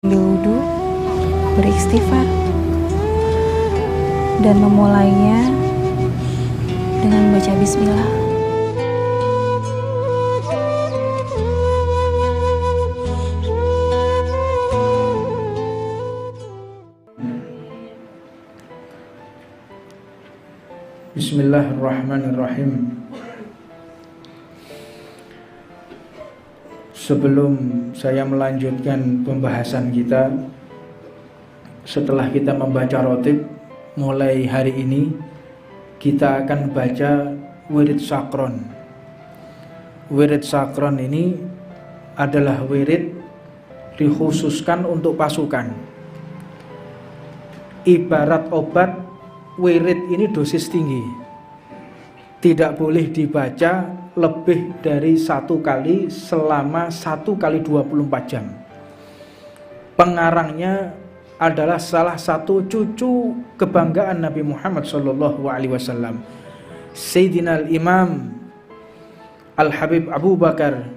Berwudu, beristighfar, dan memulainya dengan baca bismillah. Bismillahirrahmanirrahim. Sebelum saya melanjutkan pembahasan kita, setelah kita membaca rotib, mulai hari ini kita akan baca wirid sakron. Wirid sakron ini adalah wirid dikhususkan untuk pasukan. Ibarat obat, wirid ini dosis tinggi, tidak boleh dibaca lebih dari 1 kali selama 1 kali 24 jam. Pengarangnya adalah salah satu cucu kebanggaan Nabi Muhammad SAW, Sayyidina Al-Imam Al-Habib Abu Bakar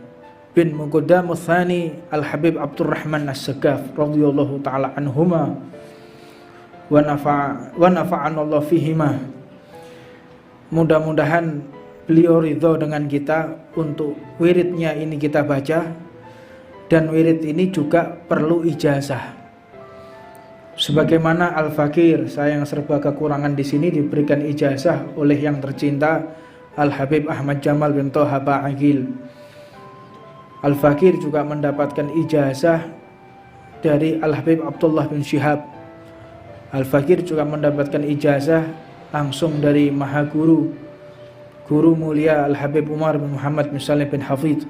bin Muqaddam Tsani Al-Habib Abdurrahman As-Sagaf radhiyallahu ta'ala anhuma wa nafa'anallahu fihima. Mudah-mudahan beliau ridho dengan kita untuk wiridnya ini kita baca, dan wirid ini juga perlu ijazah. Sebagaimana Al-Fakir, saya yang serba kekurangan di sini, diberikan ijazah oleh yang tercinta Al-Habib Ahmad Jamal bin Toha Ba'agil. Al-Fakir juga mendapatkan ijazah dari Al-Habib Abdullah bin Syihab. Al-Fakir juga mendapatkan ijazah langsung dari Mahaguru, Guru mulia Al-Habib Umar bin Muhammad bin Salim bin Hafidh.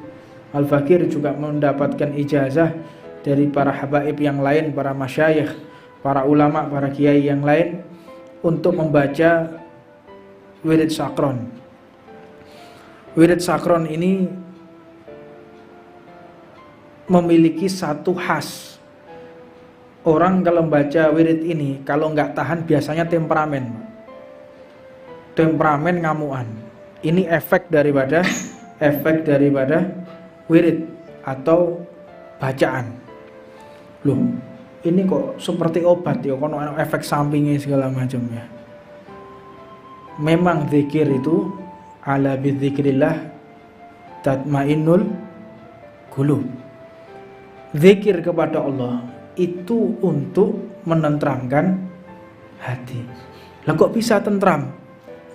Al-Fakir juga mendapatkan ijazah dari para habaib yang lain, para masyayikh, para ulama, para kiai yang lain untuk membaca wirid sakron. Wirid sakron ini memiliki satu khas. Orang kalau membaca wirid ini, kalau nggak tahan biasanya temperamen ngamuan. Ini efek daripada wirid atau bacaan. Loh, ini kok seperti obat ya, kono efek sampingnya segala macam ya. Memang zikir itu ala bidzikrillah tatmainnul qulub. Zikir kepada Allah itu untuk menenteramkan hati. Lah kok bisa tentram?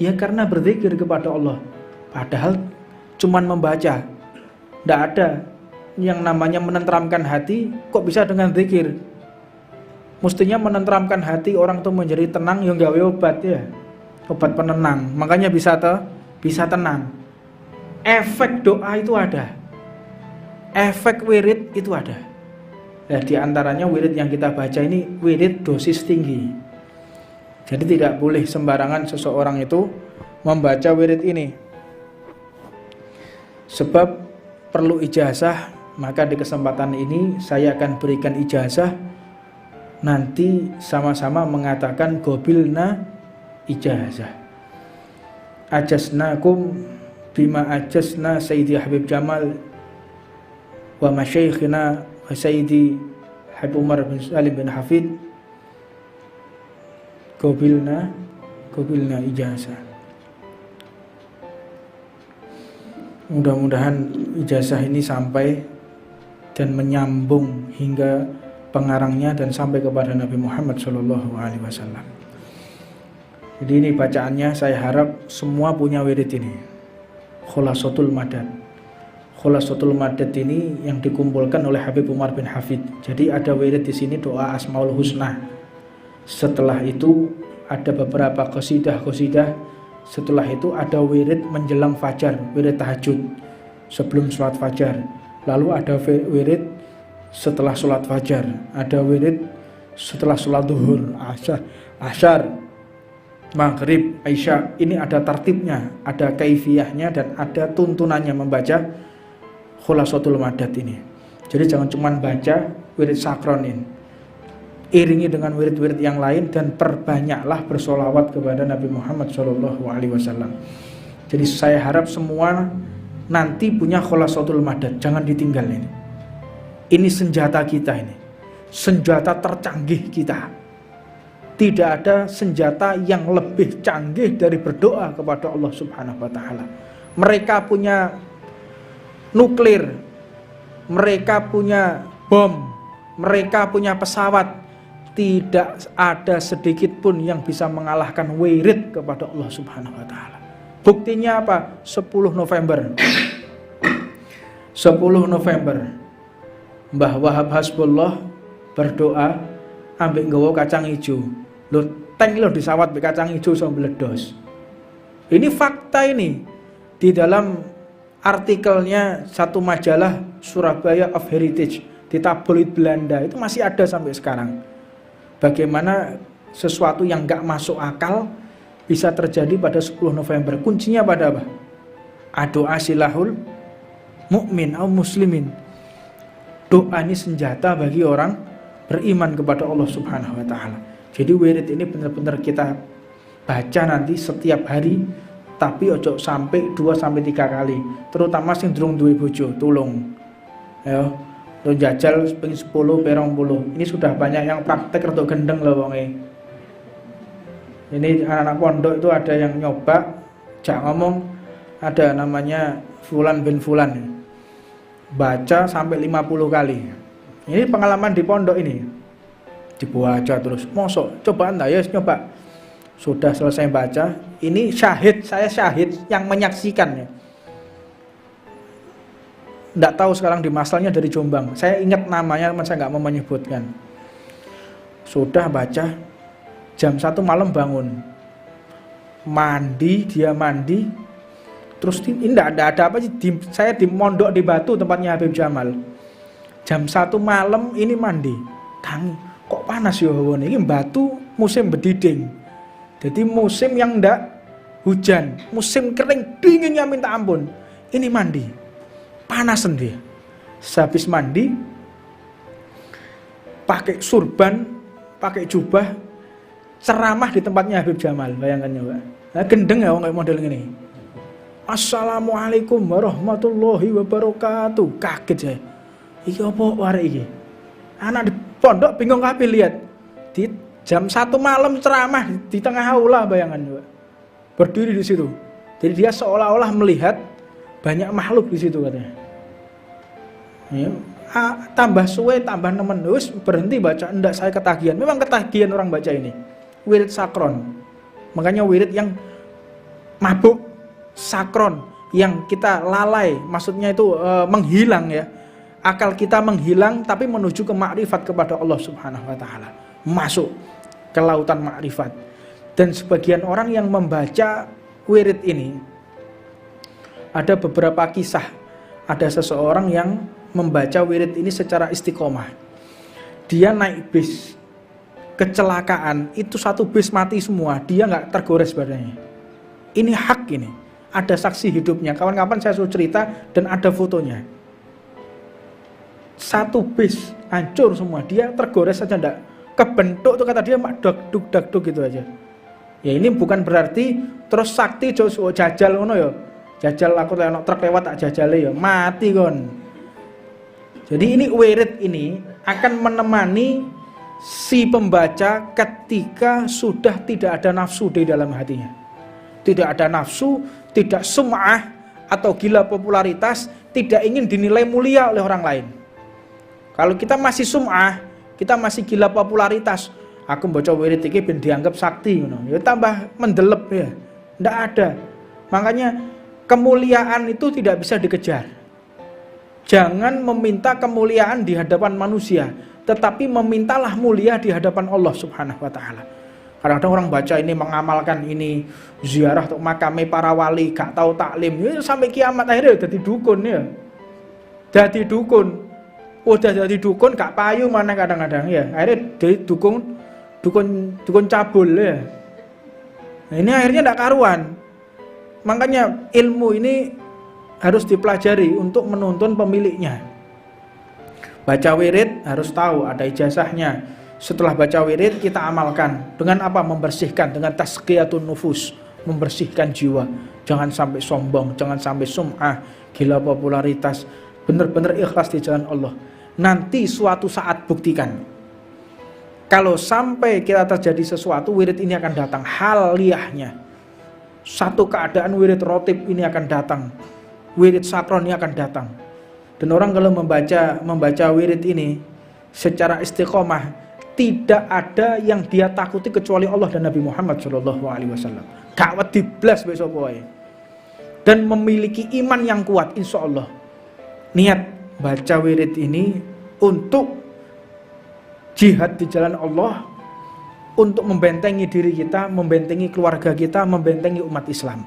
Ya karena berzikir kepada Allah. Padahal cuman membaca, tidak ada yang namanya menenteramkan hati. Kok bisa dengan zikir? Mestinya menenteramkan hati orang tuh menjadi tenang, yang gawe obat ya, obat penenang. Makanya bisa tenang. Efek doa itu ada, efek wirid itu ada. Nah, di antaranya wirid yang kita baca ini wirid dosis tinggi. Jadi tidak boleh sembarangan seseorang itu membaca wirid ini, sebab perlu ijazah. Maka di kesempatan ini saya akan berikan ijazah. Nanti sama-sama mengatakan gobilna ijazah. Ajasnakum bima ajasna Sayyidi Habib Jamal wa masyaikhina wa Sayyidi Habib Umar bin Salim bin Hafidh. Gobilna ijazah. Mudah-mudahan ijazah ini sampai dan menyambung hingga pengarangnya dan sampai kepada Nabi Muhammad SAW. Jadi ini bacaannya, saya harap semua punya wirid ini. Khulasatul Madad. Khulasatul Madad ini yang dikumpulkan oleh Habib Umar bin Hafidh. Jadi ada wirid di sini doa Asmaul Husna. Setelah itu ada beberapa qasidah. Setelah itu ada wirid menjelang fajar, wirid tahajud sebelum sholat fajar. Lalu ada wirid setelah sholat fajar, ada wirid setelah sholat zuhur, asyar, maghrib, isya. Ini ada tertibnya, ada kaifiyahnya, dan ada tuntunannya membaca Khulasatul Madad ini. Jadi jangan cuma baca wirid sakron ini, iringi dengan wirid-wirid yang lain, dan perbanyaklah bersolawat kepada Nabi Muhammad SAW. Jadi saya harap semua nanti punya Khulasatul Madad, jangan ditinggal ini. Ini senjata kita ini. senjata tercanggih kita. Tidak ada senjata yang lebih canggih dari berdoa kepada Allah Subhanahu wa taala. Mereka punya nuklir, mereka punya bom, mereka punya pesawat. Tidak ada sedikit pun yang bisa mengalahkan wirid kepada Allah Subhanahu wa taala. Buktinya apa? 10 November. 10 November. Mbah Wahab Hasbullah berdoa ambek nggawa kacang hijau. Lho, tank lho disawat be kacang hijau so meledos. Ini fakta ini. Di dalam artikelnya satu majalah Surabaya of Heritage di tabloid Belanda itu masih ada sampai sekarang. Bagaimana sesuatu yang gak masuk akal bisa terjadi pada 10 November. Kuncinya pada apa? Doa silahul mukmin atau muslimin. Doa ini senjata bagi orang beriman kepada Allah Subhanahu wa taala. Jadi wirid ini benar-benar kita baca nanti setiap hari, tapi ojo sampai 2-3 kali. Terutama sing durung duwe bojo, tulung. Ya. Lo jajal ping 10 perong 10. Ini sudah banyak yang praktek untuk gendeng loh wonge. Ini anak-anak pondok itu ada yang nyoba, jak ngomong ada namanya Fulan bin Fulan. Baca sampai 50 kali. Ini pengalaman di pondok ini. Dibaca terus. Mosok cobaan ya nyoba. Sudah selesai baca, ini syahid, saya syahid yang menyaksikannya. Nggak tahu sekarang di masalahnya dari Jombang. Saya ingat namanya, saya nggak mau menyebutkan. Sudah baca, jam 1 malam bangun. Mandi, dia mandi. Terus ini nggak ada apa sih. Saya di mondok di Batu tempatnya Habib Jamal. Jam 1 malam ini mandi. Tangi, kok panas ya ini Batu musim bediding. Jadi musim yang nggak hujan, musim kering, dinginnya minta ampun. Ini mandi. Panasan dia. Sehabis mandi pakai surban, pakai jubah, ceramah di tempatnya Habib Jamal. Bayangkan ya, Pak. Nah, gendeng ya kayak model ini. Assalamualaikum warahmatullahi wabarakatuh. Kaget saya. Iki apa warek iki? Anak di pondok bingung kabeh lihat. Di jam 1 malam ceramah di tengah aula, bayangan Pak. Berdiri di situ. Jadi dia seolah-olah melihat banyak makhluk di situ katanya. Ya, tambah suwe, tambah nemen, terus berhenti baca. Enggak, saya ketagihan. Memang ketagihan orang baca ini. Wirid sakron. Makanya wirid yang mabuk, sakron, yang kita lalai, maksudnya itu menghilang ya. Akal kita menghilang tapi menuju ke makrifat kepada Allah Subhanahu wa taala. Masuk ke lautan makrifat. Dan sebagian orang yang membaca wirid ini, ada beberapa kisah. Ada seseorang yang membaca wirid ini secara istiqomah. Dia naik bis, kecelakaan, itu satu bis mati semua, dia nggak tergores badannya. Ini hak ini, ada saksi hidupnya. Kawan-kawan saya suruh cerita dan ada fotonya. Satu bis hancur semua, dia tergores saja enggak kebentuk tuh, kata dia mak dak duk gitu aja. Ya ini bukan berarti terus sakti jajal ngono ya. Jajal aku truk lewat tak jajale ya, mati kon. Jadi ini wirid ini akan menemani si pembaca ketika sudah tidak ada nafsu di dalam hatinya. Tidak ada nafsu, tidak sum'ah atau gila popularitas, tidak ingin dinilai mulia oleh orang lain. Kalau kita masih sum'ah, kita masih gila popularitas, aku baca wirid iki ben dianggap sakti, ya tambah mendelep ya. Tidak ada. Makanya kemuliaan itu tidak bisa dikejar. Jangan meminta kemuliaan di hadapan manusia, tetapi memintalah mulia di hadapan Allah Subhanahu wa taala. Kadang-kadang orang baca ini mengamalkan ini ziarah untuk makame para wali, gak tahu taklim, ya sampai kiamat akhirnya jadi dukun ya. Jadi dukun. Udah jadi dukun gak payu mana kadang-kadang ya. Akhirnya jadi dukun cabul ya. Nah, ini akhirnya enggak karuan. Makanya ilmu ini harus dipelajari untuk menuntun pemiliknya. Baca wirid harus tahu ada ijazahnya. Setelah baca wirid kita amalkan dengan apa? Membersihkan dengan tazkiyatun nufus, membersihkan jiwa. Jangan sampai sombong, jangan sampai sum'ah, gila popularitas. Benar-benar ikhlas di jalan Allah. Nanti suatu saat buktikan. Kalau sampai kita terjadi sesuatu, wirid ini akan datang. Haliyahnya, satu keadaan wirid rotib ini akan datang. Wirid sakron ini akan datang. Dan orang kalau membaca wirid ini secara istiqomah, tidak ada yang dia takuti kecuali Allah dan Nabi Muhammad SAW. Gak wedi blas besok boy. Dan memiliki iman yang kuat, insya Allah. Niat baca wirid ini untuk jihad di jalan Allah, untuk membentengi diri kita, membentengi keluarga kita, membentengi umat Islam.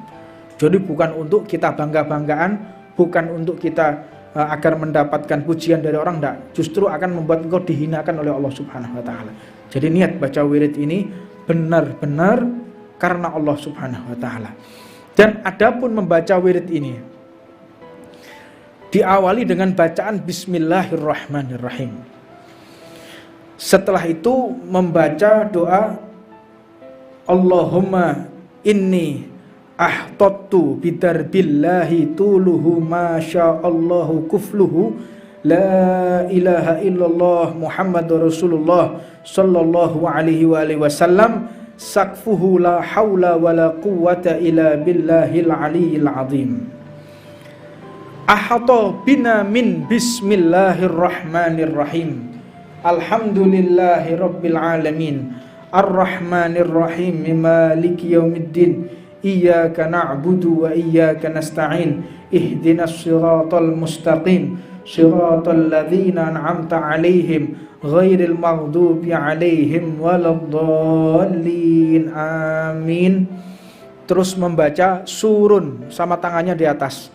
Jadi bukan untuk kita bangga-banggaan, bukan untuk kita agar mendapatkan pujian dari orang, enggak. Justru akan membuat engkau dihinakan oleh Allah Subhanahu wa taala. Jadi niat baca wirid ini benar-benar karena Allah Subhanahu wa taala. Dan adapun membaca wirid ini diawali dengan bacaan Bismillahirrahmanirrahim. Setelah itu membaca doa Allahumma inni ahtattu bidarbillahi tuluhu masya'allahu kufluhu la ilaha illallah Muhammadur Rasulullah sallallahu alaihi wasallam sakfuhu la hawla wa la quwwata illa billahil aliyyil azim. Ahata bina min bismillahirrahmanirrahim. Alhamdulillahi rabbil alamin. Ar-Rahmanir Rahim. Maliki yaumiddin. Iyyaka na'budu wa iyyaka nasta'in. Ihdinas siratal mustaqim. Siratal ladzina an'amta 'alaihim ghairil maghdubi 'alaihim waladdallin. Amin. Terus membaca surun sama tangannya di atas.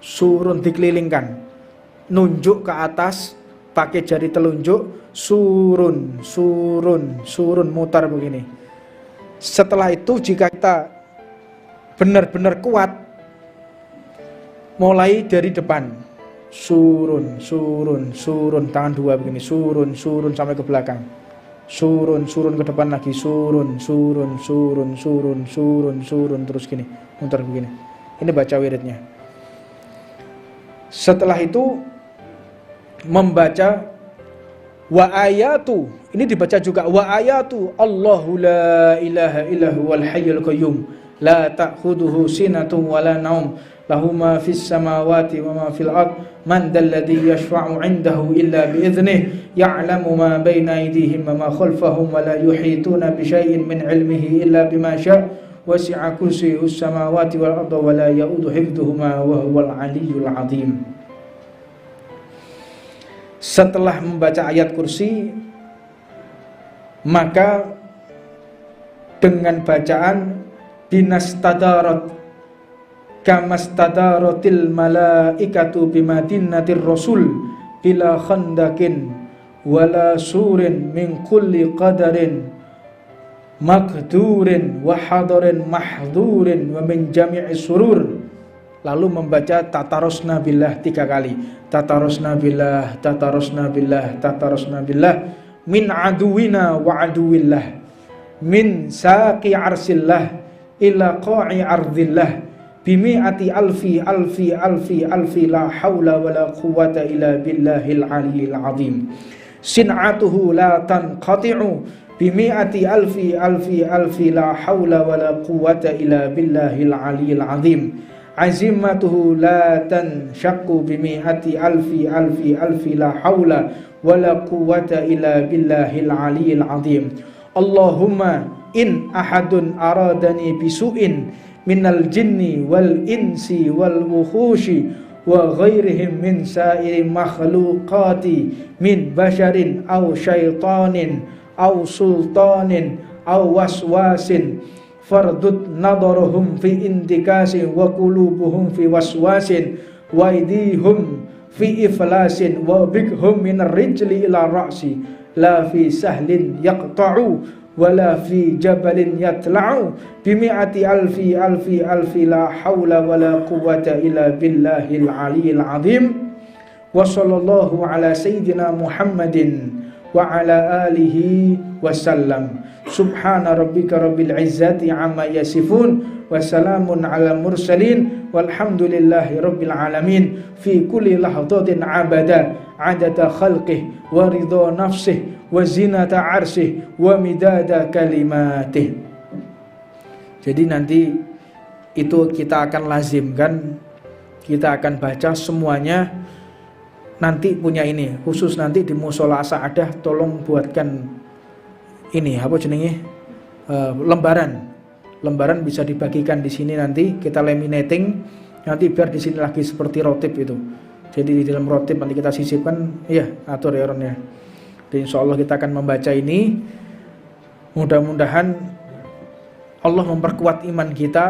Surun dikelilingkan. Nunjuk ke atas pakai jari telunjuk. Surun, surun, surun, mutar begini. Setelah itu jika kita benar-benar kuat, mulai dari depan, surun, surun, surun, tangan dua begini, surun, surun sampai ke belakang, surun, surun ke depan lagi, surun, surun, surun, surun, surun, surun, terus gini, mutar begini. Ini baca wiridnya. Setelah itu membaca wa ayatu, ini dibaca juga wa ayatu Allahu la ilaha illahu wal hayyul qayyum la ta'khuduhu sinatun wa la naum lahu ma fis samawati wa ma fil ard man dalladhi yashfa'u 'indahu illa bi idhnihi ya'lamu ma bayna aydihim wa ma khalfahum wa la yuhituna bi syai'in min 'ilmihi illa bima syaa' wasi'a kursiyyuhus samawati wal arda wa la ya'uduhu hifdhuhuma wa huwal 'aliyyul 'azim. Setelah membaca ayat kursi, maka dengan bacaan binastadarat kamastadaratil malaikatu bimadinatir rasul bila khandakin wala surin min kulli qadarin makdurin wa hadarin mahdurin wa min jami'i surur. Lalu membaca tatarosna billah 3 kali. Tatarosna billah, tatarosna billah, tatarosna billah min aduwina wa aduwillah min saqi arsillah ila qa'i ardillah bimi'ati alfi alfi alfi alfi la hawla wa la quwwata illa billahil aliyyil azim. Sin'atuhu la tanqati'u bimi'ati alfi alfi alfi la hawla wa la quwwata illa billahil aliyyil azim. Azimatuhu la tanshaqqu bimi'ati alfi alfi alfi la hawla wa la quwwata illa billahil aliyyil azim. Allahumma in ahadun aradani bisu'in minal jinni wal insi wal wukhushi wa ghairihim min sa'iri makhluqati min basharin aw syaitanin aw sultanin aw waswasin fardud nadarahum fi intikasin wa qulubuhum fi waswasin wa aydihum fi iflasin wa bighum min rijli ila ra'si la fi sahlin yaqta'u wala fi jabalin yatla'u bimi'ati alfi alfi alfi la hawla wala quwwata illa billahil aliyyil azim. Wa sallallahu ala sayyidina Muhammadin wa ala alihi wasallam. Subhana rabbika rabbil izzati amma yasifun wa salamun ala mursalin walhamdulillahi rabbil alamin. Fi kulli lahdatin abada adada khalqih wa ridha nafsih wa zinata arsyih wa midada kalimatih. Jadi nanti itu kita akan lazimkan, kita akan baca semuanya. Nanti punya ini khusus, nanti di musola Sa'adah tolong buatkan ini apa jenenge, lembaran bisa dibagikan di sini, nanti kita laminating, nanti biar di sini lagi seperti rotip itu. Jadi di dalam rotip nanti kita sisipkan, ya atur ya Ron ya. Dan insya Allah kita akan membaca ini. Mudah-mudahan Allah memperkuat iman kita.